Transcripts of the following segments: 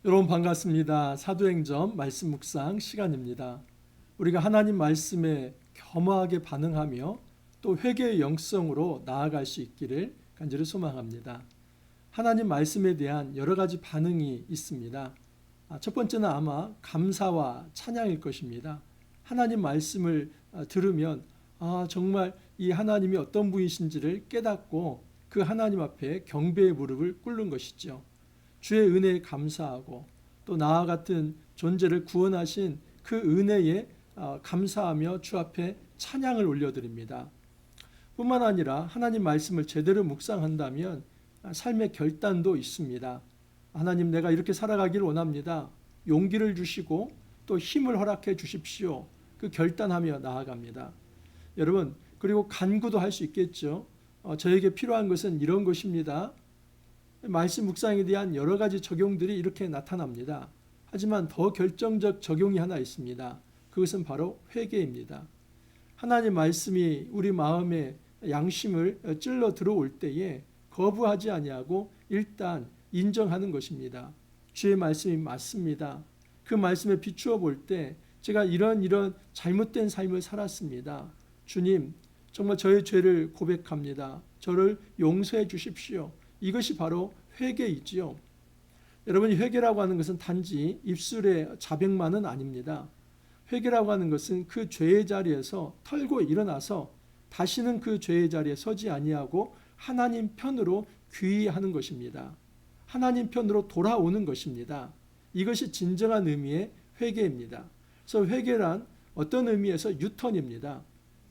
여러분 반갑습니다. 사도행전 말씀 묵상 시간입니다. 우리가 하나님 말씀에 겸허하게 반응하며 또 회개의 영성으로 나아갈 수 있기를 간절히 소망합니다. 하나님 말씀에 대한 여러 가지 반응이 있습니다. 첫 번째는 아마 감사와 찬양일 것입니다. 하나님 말씀을 들으면 정말 이 하나님이 어떤 분이신지를 깨닫고 그 하나님 앞에 경배의 무릎을 꿇는 것이죠. 주의 은혜에 감사하고 또 나와 같은 존재를 구원하신 그 은혜에 감사하며 주 앞에 찬양을 올려드립니다. 뿐만 아니라 하나님 말씀을 제대로 묵상한다면 삶의 결단도 있습니다. 하나님, 내가 이렇게 살아가기를 원합니다. 용기를 주시고 또 힘을 허락해 주십시오. 그 결단하며 나아갑니다. 여러분, 그리고 간구도 할 수 있겠죠. 저에게 필요한 것은 이런 것입니다. 말씀 묵상에 대한 여러 가지 적용들이 이렇게 나타납니다. 하지만 더 결정적 적용이 하나 있습니다. 그것은 바로 회개입니다. 하나님 말씀이 우리 마음에 양심을 찔러 들어올 때에 거부하지 아니하고 일단 인정하는 것입니다. 주의 말씀이 맞습니다. 그 말씀에 비추어 볼 때 제가 이런 잘못된 삶을 살았습니다. 주님, 정말 저의 죄를 고백합니다. 저를 용서해 주십시오. 이것이 바로 회개이지요. 여러분이 회개라고 하는 것은 단지 입술의 자백만은 아닙니다. 회개라고 하는 것은 그 죄의 자리에서 털고 일어나서 다시는 그 죄의 자리에 서지 아니하고 하나님 편으로 귀의하는 것입니다. 하나님 편으로 돌아오는 것입니다. 이것이 진정한 의미의 회개입니다. 그래서 회개란 어떤 의미에서 유턴입니다.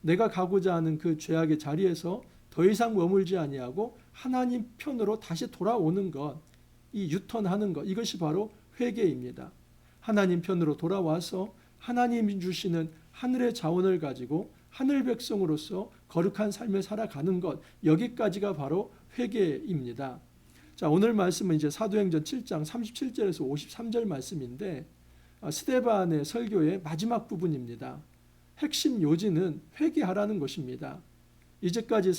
내가 가고자 하는 그 죄악의 자리에서 더 이상 머물지 아니하고 하나님 편으로 다시 돌아오는 것, 이 유턴하는 것, 이것이 바로 회개입니다. 하나님 편으로 돌아와서 하나님이 주시는 하늘의 자원을 가지고 하늘 백성으로서 거룩한 삶을 살아가는 것, 여기까지가 바로 회개입니다. 자, 오늘 말씀은 이제 사도행전 7장 37절에서 53절 말씀인데 스데반의 설교의 마지막 부분입니다. 핵심 요지는 회개하라는 것입니다. 이제까지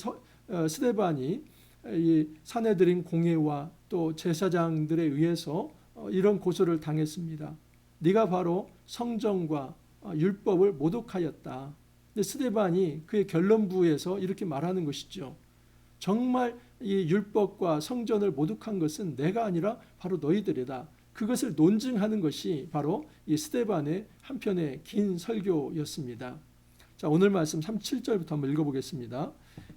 스데반이 이 사내들인 공회와 또 제사장들에 의해서 이런 고소를 당했습니다. 네가 바로 성정과 율법을 모독하였다. 근데 스데반이 그의 결론부에서 이렇게 말하는 것이죠. 정말 이 율법과 성전을 모독한 것은 내가 아니라 바로 너희들이다. 그것을 논증하는 것이 바로 이 스데반의 한편의 긴 설교였습니다. 자, 오늘 말씀 37절부터 한번 읽어보겠습니다.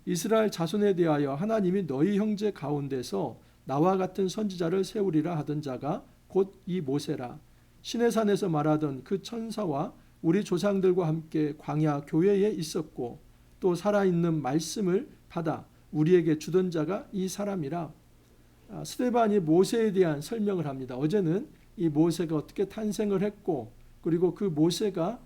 이스라엘 자손에 대하여 하나님이 너희 형제 가운데서 나와 같은 선지자를 세우리라 하던 자가 곧 이 모세라. 시내산에서 말하던 그 천사와 우리 조상들과 함께 광야 교회에 있었고 또 살아있는 말씀을 받아 우리에게 주던 자가 이 사람이라. 스데반이 모세에 대한 설명을 합니다. 어제는 이 모세가 어떻게 탄생을 했고 그리고 그 모세가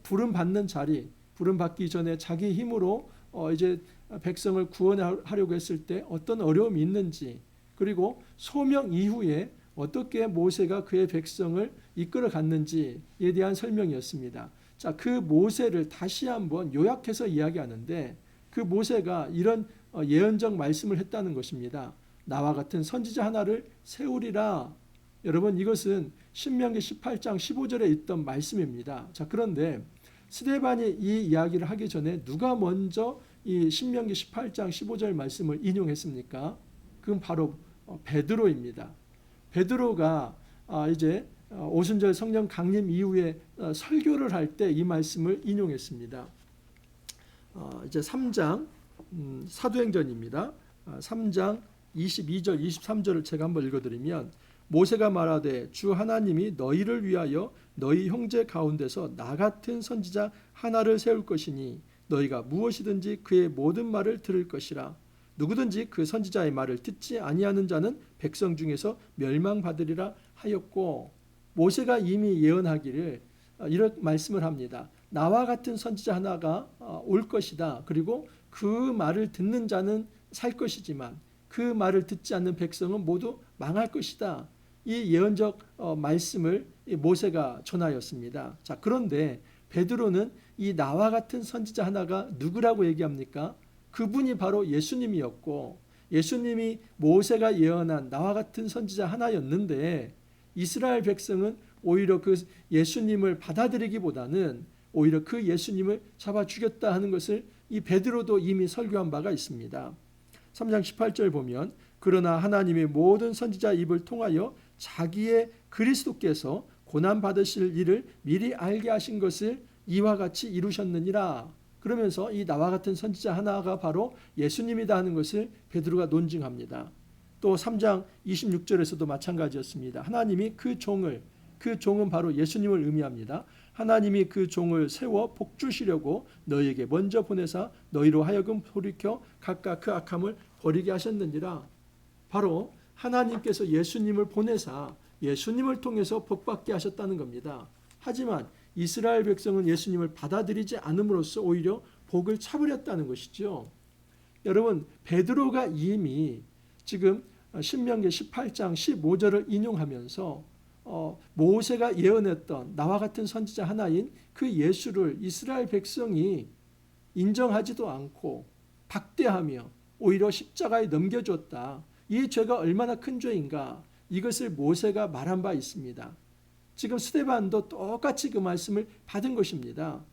부름 받는 자리, 부름 받기 전에 자기 힘으로 이제 백성을 구원하려고 했을 때 어떤 어려움이 있는지, 그리고 소명 이후에 어떻게 모세가 그의 백성을 이끌어 갔는지에 대한 설명이었습니다. 자, 그 모세를 다시 한번 요약해서 이야기하는데 그 모세가 이런 예언적 말씀을 했다는 것입니다. 나와 같은 선지자 하나를 세우리라. 여러분, 이것은 신명기 18장 15절에 있던 말씀입니다. 자, 그런데 스데반이 이 이야기를 하기 전에 누가 먼저 이 신명기 18장 15절 말씀을 인용했습니까? 그건 바로 베드로입니다. 베드로가 이제 오순절 성령 강림 이후에 설교를 할 때 이 말씀을 인용했습니다. 이제 3장 사도행전입니다. 3장 22절 23절을 제가 한번 읽어드리면 모세가 말하되 주 하나님이 너희를 위하여 너희 형제 가운데서 나 같은 선지자 하나를 세울 것이니 너희가 무엇이든지 그의 모든 말을 들을 것이라. 누구든지 그 선지자의 말을 듣지 아니하는 자는 백성 중에서 멸망받으리라 하였고, 모세가 이미 예언하기를 이런 말씀을 합니다. 나와 같은 선지자 하나가 올 것이다. 그리고 그 말을 듣는 자는 살 것이지만 그 말을 듣지 않는 백성은 모두 망할 것이다. 이 예언적 말씀을 모세가 전하였습니다. 자, 그런데 베드로는 이 나와 같은 선지자 하나가 누구라고 얘기합니까? 그분이 바로 예수님이었고, 예수님이 모세가 예언한 나와 같은 선지자 하나였는데 이스라엘 백성은 오히려 그 예수님을 받아들이기보다는 오히려 그 예수님을 잡아 죽였다 하는 것을 이 베드로도 이미 설교한 바가 있습니다. 3장 18절 보면 그러나 하나님이 모든 선지자 입을 통하여 자기의 그리스도께서 고난 받으실 일을 미리 알게 하신 것을 이와 같이 이루셨느니라. 그러면서 이 나와 같은 선지자 하나가 바로 예수님이다 하는 것을 베드로가 논증합니다. 또 3장 26절에서도 마찬가지였습니다. 하나님이 그 종은 바로 예수님을 의미합니다. 하나님이 그 종을 세워 복주시려고 너희에게 먼저 보내사 너희로 하여금 돌이켜 각각 그 악함을 버리게 하셨느니라. 바로 하나님께서 예수님을 보내사 예수님을 통해서 복받게 하셨다는 겁니다. 하지만 이스라엘 백성은 예수님을 받아들이지 않음으로써 오히려 복을 차버렸다는 것이죠. 여러분, 베드로가 이미 지금 신명기 18장 15절을 인용하면서 모세가 예언했던 나와 같은 선지자 하나인 그 예수를 이스라엘 백성이 인정하지도 않고 박대하며 오히려 십자가에 넘겨줬다. 이 죄가 얼마나 큰 죄인가, 이것을 모세가 말한 바 있습니다. 지금 스데반도 똑같이 그 말씀을 받은 것입니다.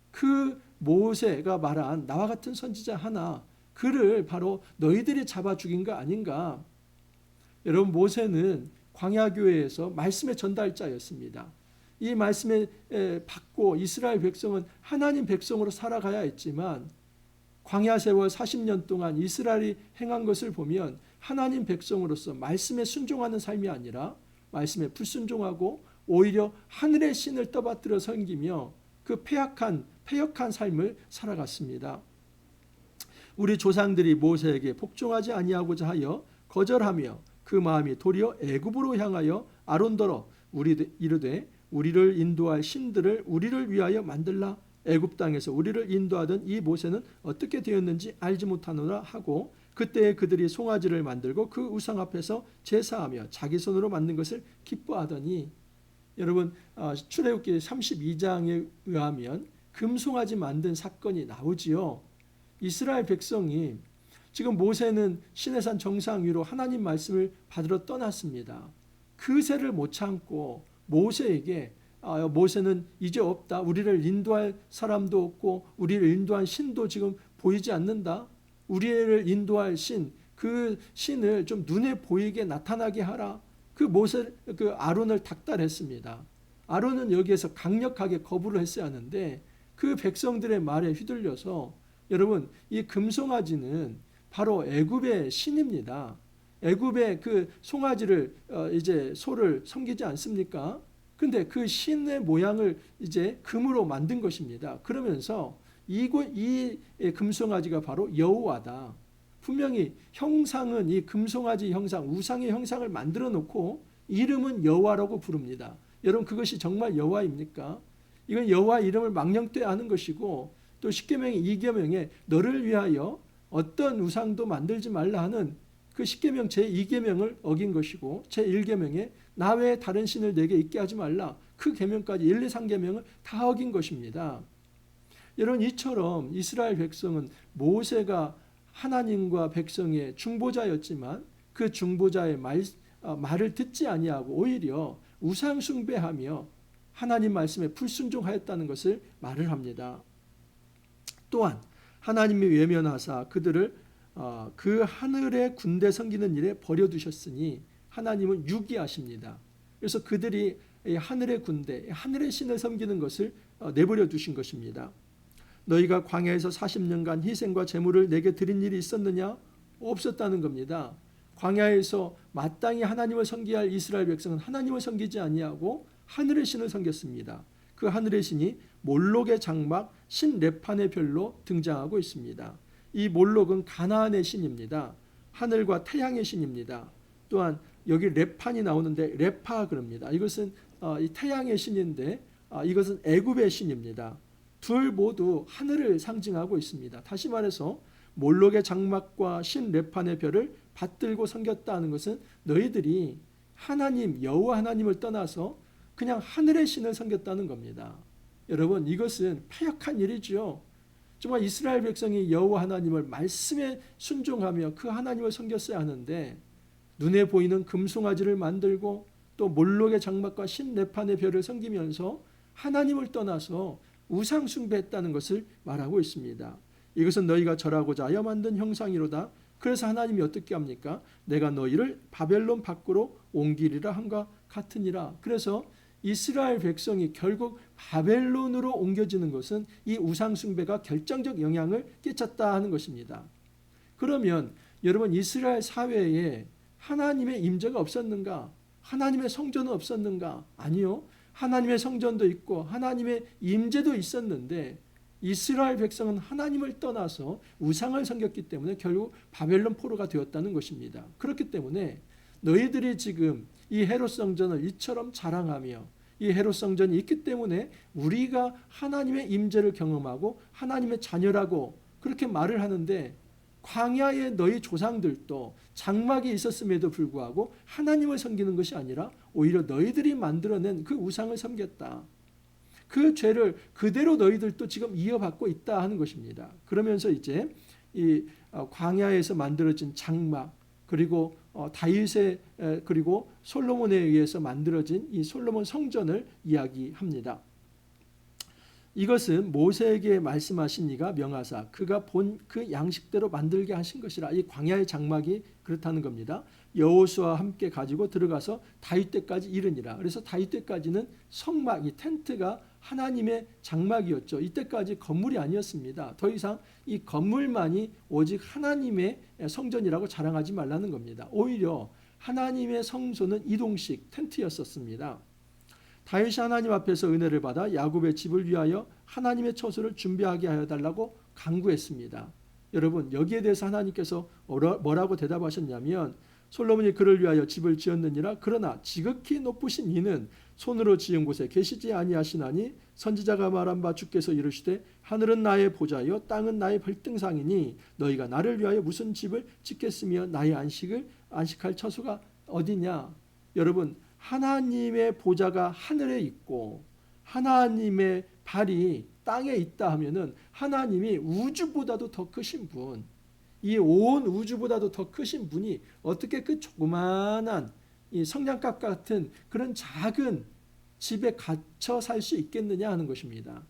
그 모세가 말한 나와 같은 선지자 하나, 그를 바로 너희들이 잡아 죽인 거 아닌가. 여러분, 모세는 광야교회에서 말씀의 전달자였습니다. 이 말씀을 받고 이스라엘 백성은 하나님 백성으로 살아가야 했지만 광야 세월 40년 동안 이스라엘이 행한 것을 보면 하나님 백성으로서 말씀에 순종하는 삶이 아니라 말씀에 불순종하고 오히려 하늘의 신을 떠받들어 섬기며 그 패역한 삶을 살아갔습니다. 우리 조상들이 모세에게 복종하지 아니하고자 하여 거절하며 그 마음이 도리어 애굽으로 향하여 아론더러 이르되 우리를 인도할 신들을 우리를 위하여 만들라. 애굽 땅에서 우리를 인도하던 이 모세는 어떻게 되었는지 알지 못하노라 하고 그때에 그들이 송아지를 만들고 그 우상 앞에서 제사하며 자기 손으로 만든 것을 기뻐하더니, 여러분, 출애굽기 32장에 의하면 금송아지 만든 사건이 나오지요. 이스라엘 백성이 지금 모세는 시내산 정상 위로 하나님 말씀을 받으러 떠났습니다. 그 새를 못 참고 모세에게 모세는 이제 없다. 우리를 인도할 사람도 없고 우리를 인도한 신도 지금 보이지 않는다. 우리를 인도할 신, 그 신을 좀 눈에 보이게 나타나게 하라. 그 아론을 닥달했습니다. 아론은 여기에서 강력하게 거부를 했어야 하는데 그 백성들의 말에 휘둘려서, 여러분, 이 금송아지는 바로 애굽의 신입니다. 애굽의 그 송아지를 이제 소를 섬기지 않습니까? 근데 그 신의 모양을 이제 금으로 만든 것입니다. 그러면서 이 금송아지가 바로 여호와다. 분명히 형상은 이 금송아지 형상, 우상의 형상을 만들어 놓고 이름은 여호와라고 부릅니다. 여러분, 그것이 정말 여호와입니까? 이건 여호와 이름을 망령되하는 것이고, 또 십계명의 2계명에 너를 위하여 어떤 우상도 만들지 말라 하는 그 십계명 제2계명을 어긴 것이고, 제1계명에 나 외에 다른 신을 내게 있게 하지 말라, 그 계명까지 1, 2, 3계명을 다 어긴 것입니다. 여러분, 이처럼 이스라엘 백성은 모세가 하나님과 백성의 중보자였지만 그 중보자의 말을 듣지 아니하고 오히려 우상 숭배하며 하나님 말씀에 불순종하였다는 것을 말을 합니다. 또한 하나님이 외면하사 그들을 그 하늘의 군대 섬기는 일에 버려두셨으니 하나님은 유기하십니다. 그래서 그들이 하늘의 군대, 하늘의 신을 섬기는 것을 내버려 두신 것입니다. 너희가 광야에서 40년간 희생과 제물을 내게 드린 일이 있었느냐? 없었다는 겁니다. 광야에서 마땅히 하나님을 섬기어야 할 이스라엘 백성은 하나님을 섬기지 아니하고 하늘의 신을 섬겼습니다. 그 하늘의 신이 몰록의 장막 신 레판의 별로 등장하고 있습니다. 이 몰록은 가나안의 신입니다. 하늘과 태양의 신입니다. 또한 여기 레판이 나오는데 레파 그럽니다. 이것은 이 태양의 신인데 이것은 애굽의 신입니다. 둘 모두 하늘을 상징하고 있습니다. 다시 말해서 몰록의 장막과 신 레판의 별을 받들고 섬겼다는 것은 너희들이 하나님 여호와 하나님을 떠나서 그냥 하늘의 신을 섬겼다는 겁니다. 여러분, 이것은 패역한 일이죠. 정말 이스라엘 백성이 여호와 하나님을 말씀에 순종하며 그 하나님을 섬겼어야 하는데 눈에 보이는 금송아지를 만들고 또 몰록의 장막과 신네판의 별을 섬기면서 하나님을 떠나서 우상 숭배했다는 것을 말하고 있습니다. 이것은 너희가 절하고자 하여 만든 형상이로다. 그래서 하나님이 어떻게 합니까? 내가 너희를 바벨론 밖으로 옮기리라 함과 같으니라. 그래서 이스라엘 백성이 결국 바벨론으로 옮겨지는 것은 이 우상 숭배가 결정적 영향을 끼쳤다 하는 것입니다. 그러면 여러분, 이스라엘 사회에 하나님의 임재가 없었는가? 하나님의 성전은 없었는가? 아니요. 하나님의 성전도 있고 하나님의 임재도 있었는데 이스라엘 백성은 하나님을 떠나서 우상을 섬겼기 때문에 결국 바벨론 포로가 되었다는 것입니다. 그렇기 때문에 너희들이 지금 이 헤롯 성전을 이처럼 자랑하며 이 헤롯 성전이 있기 때문에 우리가 하나님의 임재를 경험하고 하나님의 자녀라고 그렇게 말을 하는데, 광야에 너희 조상들도 장막이 있었음에도 불구하고 하나님을 섬기는 것이 아니라 오히려 너희들이 만들어낸 그 우상을 섬겼다. 그 죄를 그대로 너희들도 지금 이어받고 있다 하는 것입니다. 그러면서 이제 이 광야에서 만들어진 장막, 그리고 다윗의 그리고 솔로몬에 의해서 만들어진 이 솔로몬 성전을 이야기합니다. 이것은 모세에게 말씀하신 이가 명하사 그가 본 그 양식대로 만들게 하신 것이라. 이 광야의 장막이 그렇다는 겁니다. 여호수아와 함께 가지고 들어가서 다윗 때까지 이르니라. 그래서 다윗 때까지는 성막, 이 텐트가 하나님의 장막이었죠. 이때까지 건물이 아니었습니다. 더 이상 이 건물만이 오직 하나님의 성전이라고 자랑하지 말라는 겁니다. 오히려 하나님의 성소는 이동식 텐트였었습니다. 다윗이 하나님 앞에서 은혜를 받아 야곱의 집을 위하여 하나님의 처소를 준비하게 하여 달라고 간구했습니다. 여러분, 여기에 대해서 하나님께서 뭐라고 대답하셨냐면, 솔로몬이 그를 위하여 집을 지었느니라. 그러나 지극히 높으신 이는 손으로 지은 곳에 계시지 아니하시나니 선지자가 말한 바 주께서 이르시되 하늘은 나의 보좌요 땅은 나의 발등상이니 너희가 나를 위하여 무슨 집을 짓겠으며 나의 안식할 처소가 어디냐. 여러분, 하나님의 보좌가 하늘에 있고 하나님의 발이 땅에 있다 하면은 하나님이 우주보다도 더 크신 분, 이 온 우주보다도 더 크신 분이 어떻게 그 조그만한 이 성냥갑 같은 그런 작은 집에 갇혀 살 수 있겠느냐 하는 것입니다.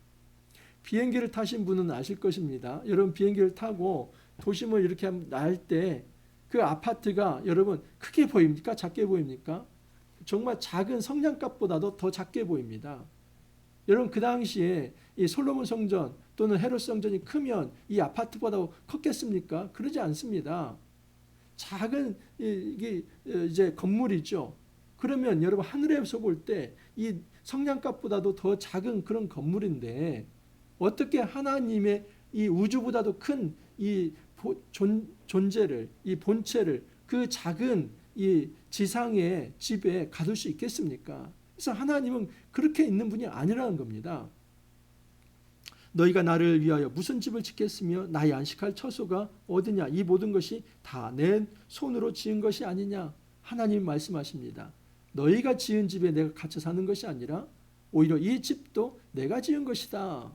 비행기를 타신 분은 아실 것입니다. 여러분, 비행기를 타고 도심을 이렇게 날 때 그 아파트가 여러분 크게 보입니까? 작게 보입니까? 정말 작은 성냥갑보다도 더 작게 보입니다. 여러분, 그 당시에 이 솔로몬 성전 또는 헤롯 성전이 크면 이 아파트보다 컸겠습니까? 그러지 않습니다. 작은 이게 이제 건물이죠. 그러면 여러분, 하늘에서 볼 때 이 성냥갑보다도 더 작은 그런 건물인데 어떻게 하나님의 이 우주보다도 큰 이 존재를, 이 본체를 그 작은 이 지상의 집에 가둘 수 있겠습니까? 그래서 하나님은 그렇게 있는 분이 아니라는 겁니다. 너희가 나를 위하여 무슨 집을 짓겠으며 나의 안식할 처소가 어디냐. 이 모든 것이 다 내 손으로 지은 것이 아니냐. 하나님이 말씀하십니다. 너희가 지은 집에 내가 갇혀 사는 것이 아니라 오히려 이 집도 내가 지은 것이다.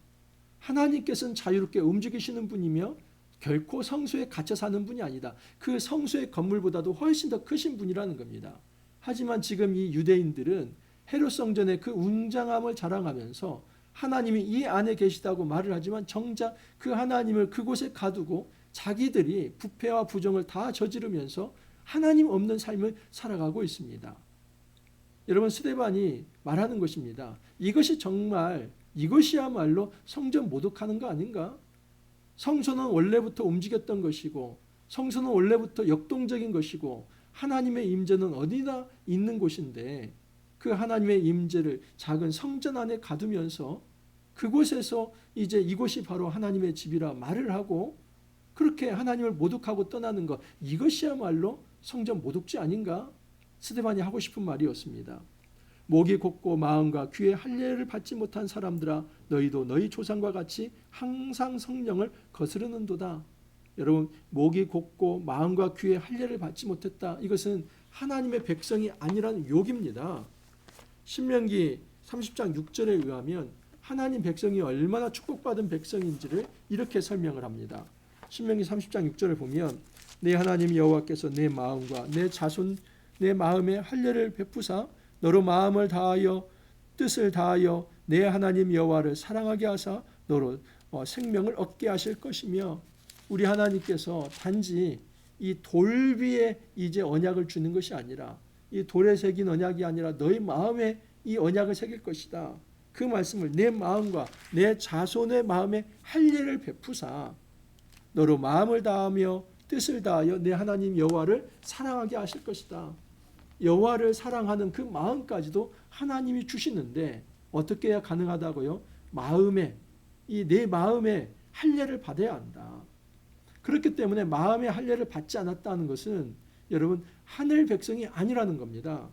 하나님께서는 자유롭게 움직이시는 분이며 결코 성소에 갇혀 사는 분이 아니다. 그 성소의 건물보다도 훨씬 더 크신 분이라는 겁니다. 하지만 지금 이 유대인들은 헤롯 성전의 그 웅장함을 자랑하면서 하나님이 이 안에 계시다고 말을 하지만 정작 그 하나님을 그곳에 가두고 자기들이 부패와 부정을 다 저지르면서 하나님 없는 삶을 살아가고 있습니다. 여러분, 스데반이 말하는 것입니다. 이것이야말로 성전 모독하는 거 아닌가? 성소는 원래부터 움직였던 것이고 성소는 원래부터 역동적인 것이고 하나님의 임재는 어디나 있는 곳인데 그 하나님의 임재를 작은 성전 안에 가두면서 그곳에서 이제 이곳이 바로 하나님의 집이라 말을 하고 그렇게 하나님을 모독하고 떠나는 것, 이것이야말로 성전 모독죄 아닌가? 스데반이 하고 싶은 말이었습니다. 목이 곧고 마음과 귀에 할례를 받지 못한 사람들아, 너희도 너희 조상과 같이 항상 성령을 거스르는도다. 여러분, 목이 곧고 마음과 귀에 할례를 받지 못했다. 이것은 하나님의 백성이 아니라는 욕입니다. 신명기 30장 6절에 의하면 하나님 백성이 얼마나 축복받은 백성인지를 이렇게 설명을 합니다. 신명기 30장 6절을 보면 내 하나님 여호와께서 내 마음과 내 자손 내 마음에 할례를 베푸사 너로 마음을 다하여 뜻을 다하여 내 하나님 여호와를 사랑하게 하사 너로 생명을 얻게 하실 것이며, 우리 하나님께서 단지 이 돌 위에 이제 언약을 주는 것이 아니라, 이 돌에 새긴 언약이 아니라 너희 마음에 이 언약을 새길 것이다. 그 말씀을 내 마음과 내 자손의 마음에 할례를 베푸사 너로 마음을 다하며 뜻을 다하여 내 하나님 여호와를 사랑하게 하실 것이다. 여호와를 사랑하는 그 마음까지도 하나님이 주시는데 어떻게 해야 가능하다고요? 마음에, 이 내 마음에 할례를 받아야 한다. 그렇기 때문에 마음의 할례를 받지 않았다는 것은 여러분 하늘 백성이 아니라는 겁니다.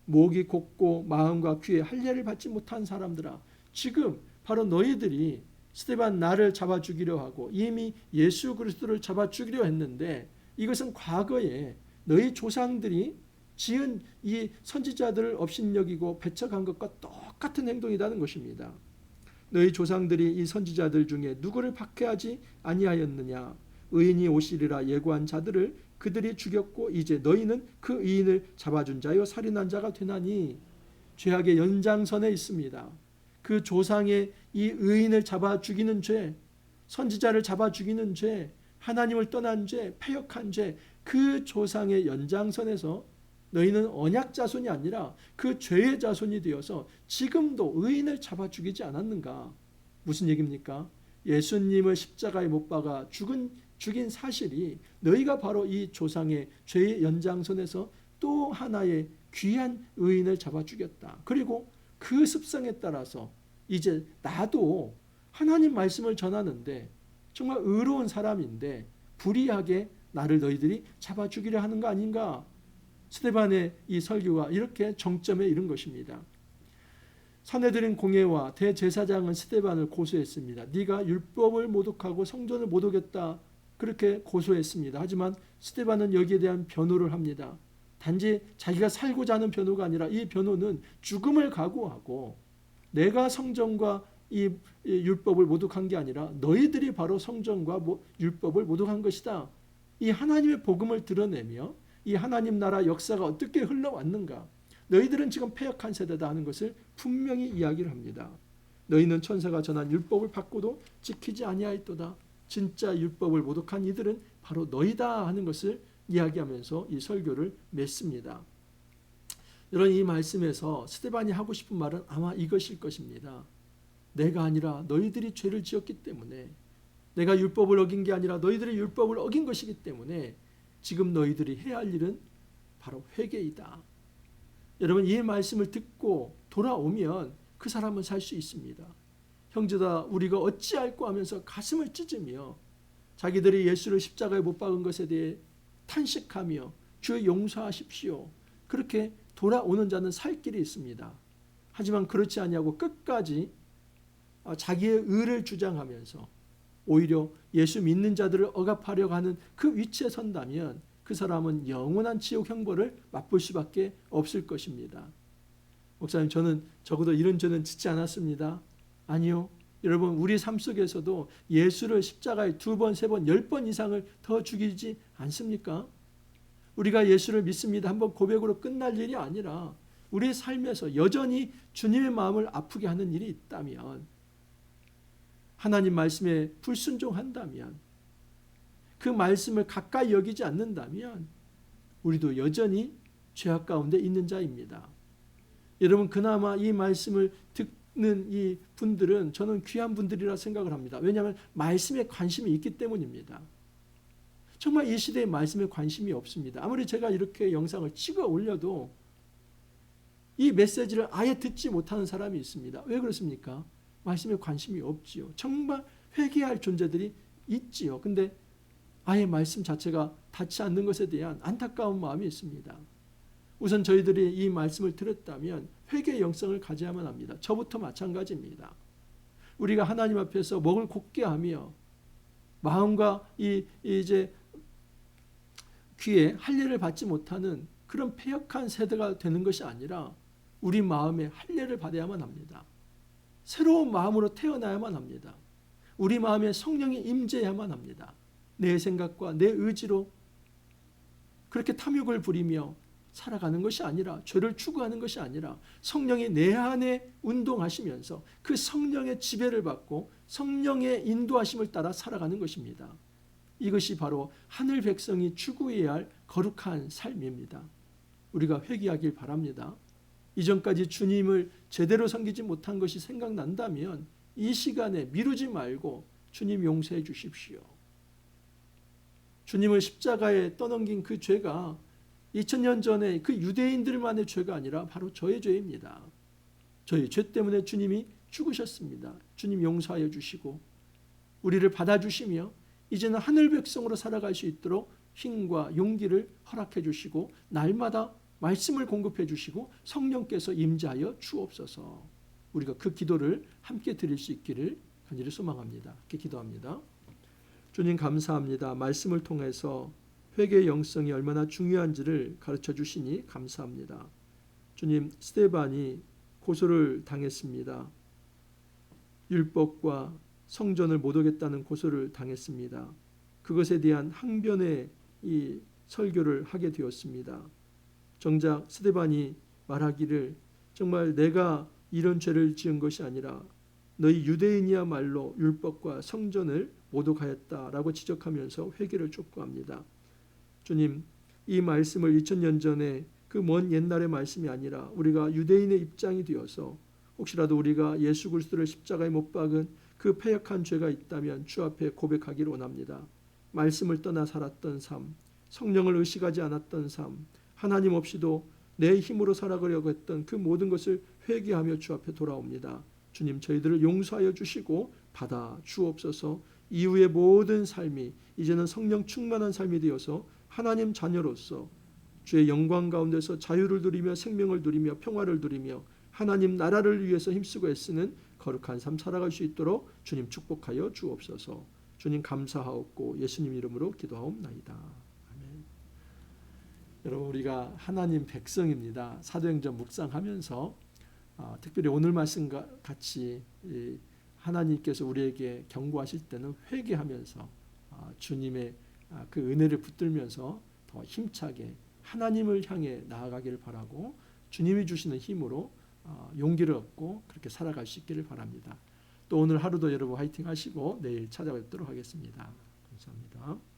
목이 곧고 마음과 귀에 할례를 받지 못한 사람들아, 지금 바로 너희들이 스데반 나를 잡아 죽이려 하고 이미 예수 그리스도를 잡아 죽이려 했는데, 이것은 과거에 너희 조상들이 지은 이 선지자들을 업신여기고 배척한 것과 똑같은 행동이라는 것입니다. 너희 조상들이 이 선지자들 중에 누구를 박해하지 아니하였느냐? 의인이 오시리라 예고한 자들을 그들이 죽였고 이제 너희는 그 의인을 잡아준 자요 살인한 자가 되나니. 죄악의 연장선에 있습니다. 그 조상의 이 의인을 잡아 죽이는 죄, 선지자를 잡아 죽이는 죄, 하나님을 떠난 죄, 패역한 죄, 그 조상의 연장선에서 너희는 언약 자손이 아니라 그 죄의 자손이 되어서 지금도 의인을 잡아 죽이지 않았는가? 무슨 얘기입니까? 예수님을 십자가에 못 박아 죽인 사실이 너희가 바로 이 조상의 죄의 연장선에서 또 하나의 귀한 의인을 잡아 죽였다. 그리고 그 습성에 따라서 이제 나도 하나님 말씀을 전하는데 정말 의로운 사람인데 불의하게 나를 너희들이 잡아 죽이려 하는 거 아닌가? 스데반의 이 설교가 이렇게 정점에 이른 것입니다. 사내들인 공회와 대제사장은 스데반을 고소했습니다. 네가 율법을 모독하고 성전을 모독했다, 그렇게 고소했습니다. 하지만 스데반은 여기에 대한 변호를 합니다. 단지 자기가 살고자 하는 변호가 아니라 이 변호는 죽음을 각오하고 내가 성전과 이 율법을 모독한 게 아니라 너희들이 바로 성전과 율법을 모독한 것이다. 이 하나님의 복음을 드러내며 이 하나님 나라 역사가 어떻게 흘러왔는가, 너희들은 지금 패역한 세대다 하는 것을 분명히 이야기를 합니다. 너희는 천사가 전한 율법을 받고도 지키지 아니하였도다. 진짜 율법을 모독한 이들은 바로 너희다 하는 것을 이야기하면서 이 설교를 맺습니다. 여러분, 이 말씀에서 스데반이 하고 싶은 말은 아마 이것일 것입니다. 내가 아니라 너희들이 죄를 지었기 때문에, 내가 율법을 어긴 게 아니라 너희들이 율법을 어긴 것이기 때문에 지금 너희들이 해야 할 일은 바로 회개이다. 여러분, 이 말씀을 듣고 돌아오면 그 사람은 살 수 있습니다. 형제다 우리가 어찌할꼬 하면서 가슴을 찢으며 자기들이 예수를 십자가에 못 박은 것에 대해 탄식하며 주 용서하십시오, 그렇게 돌아오는 자는 살 길이 있습니다. 하지만 그렇지 아니하고 끝까지 자기의 의를 주장하면서 오히려 예수 믿는 자들을 억압하려고 하는 그 위치에 선다면 그 사람은 영원한 지옥 형벌을 맛볼 수밖에 없을 것입니다. 목사님, 저는 적어도 이런 죄는 짓지 않았습니다. 아니요. 여러분, 우리 삶 속에서도 예수를 십자가에 2번, 3번, 10번 이상을 더 죽이지 않습니까? 우리가 예수를 믿습니다 한번 고백으로 끝날 일이 아니라 우리의 삶에서 여전히 주님의 마음을 아프게 하는 일이 있다면, 하나님 말씀에 불순종한다면, 그 말씀을 가까이 여기지 않는다면 우리도 여전히 죄악 가운데 있는 자입니다. 여러분, 그나마 이 말씀을 듣는 이 분들은 저는 귀한 분들이라 생각을 합니다. 왜냐하면 말씀에 관심이 있기 때문입니다. 정말 이 시대에 말씀에 관심이 없습니다. 아무리 제가 이렇게 영상을 찍어 올려도 이 메시지를 아예 듣지 못하는 사람이 있습니다. 왜 그렇습니까? 말씀에 관심이 없지요. 정말 회개할 존재들이 있지요. 근데 아예 말씀 자체가 닿지 않는 것에 대한 안타까운 마음이 있습니다. 우선 저희들이 이 말씀을 들었다면 회개의 영성을 가져야만 합니다. 저부터 마찬가지입니다. 우리가 하나님 앞에서 목을 곧게 하며 마음과 이제 귀에 할례를 받지 못하는 그런 패역한 세대가 되는 것이 아니라 우리 마음에 할례를 받아야만 합니다. 새로운 마음으로 태어나야만 합니다. 우리 마음에 성령이 임재해야만 합니다. 내 생각과 내 의지로 그렇게 탐욕을 부리며 살아가는 것이 아니라, 죄를 추구하는 것이 아니라 성령이 내 안에 운동하시면서 그 성령의 지배를 받고 성령의 인도하심을 따라 살아가는 것입니다. 이것이 바로 하늘 백성이 추구해야 할 거룩한 삶입니다. 우리가 회개하길 바랍니다. 이전까지 주님을 제대로 섬기지 못한 것이 생각난다면 이 시간에 미루지 말고 주님 용서해 주십시오. 주님을 십자가에 떠넘긴 그 죄가 2000년 전에 그 유대인들만의 죄가 아니라 바로 저의 죄입니다. 저희 죄 때문에 주님이 죽으셨습니다. 주님 용서하여 주시고 우리를 받아주시며 이제는 하늘 백성으로 살아갈 수 있도록 힘과 용기를 허락해 주시고 날마다 말씀을 공급해 주시고 성령께서 임재하여 주옵소서. 우리가 그 기도를 함께 드릴 수 있기를 간절히 소망합니다. 이렇게 기도합니다. 주님 감사합니다. 말씀을 통해서 회개의 영성이 얼마나 중요한지를 가르쳐 주시니 감사합니다. 주님, 스데반이 고소를 당했습니다. 율법과 성전을 못 오겠다는 고소를 당했습니다. 그것에 대한 항변의 이 설교를 하게 되었습니다. 정작 스데반이 말하기를 정말 내가 이런 죄를 지은 것이 아니라 너희 유대인이야말로 율법과 성전을 모독하였다라고 지적하면서 회개를 촉구합니다. 주님, 이 말씀을 2000년 전에 그 먼 옛날의 말씀이 아니라 우리가 유대인의 입장이 되어서 혹시라도 우리가 예수 그리스도를 십자가에 못 박은 그 패역한 죄가 있다면 주 앞에 고백하기를 원합니다. 말씀을 떠나 살았던 삶, 성령을 의식하지 않았던 삶, 하나님 없이도 내 힘으로 살아가려고 했던 그 모든 것을 회개하며 주 앞에 돌아옵니다. 주님, 저희들을 용서하여 주시고 받아 주옵소서. 이후의 모든 삶이 이제는 성령 충만한 삶이 되어서 하나님 자녀로서 주의 영광 가운데서 자유를 누리며 생명을 누리며 평화를 누리며 하나님 나라를 위해서 힘쓰고 애쓰는 거룩한 삶 살아갈 수 있도록 주님 축복하여 주옵소서. 주님 감사하옵고 예수님 이름으로 기도하옵나이다. 아멘. 여러분, 우리가 하나님 백성입니다. 사도행전 묵상하면서 특별히 오늘 말씀과 같이 하나님께서 우리에게 경고하실 때는 회개하면서 주님의 그 은혜를 붙들면서 더 힘차게 하나님을 향해 나아가기를 바라고 주님이 주시는 힘으로 용기를 얻고 그렇게 살아갈 수 있기를 바랍니다. 또 오늘 하루도 여러분 화이팅 하시고 내일 찾아뵙도록 하겠습니다. 감사합니다.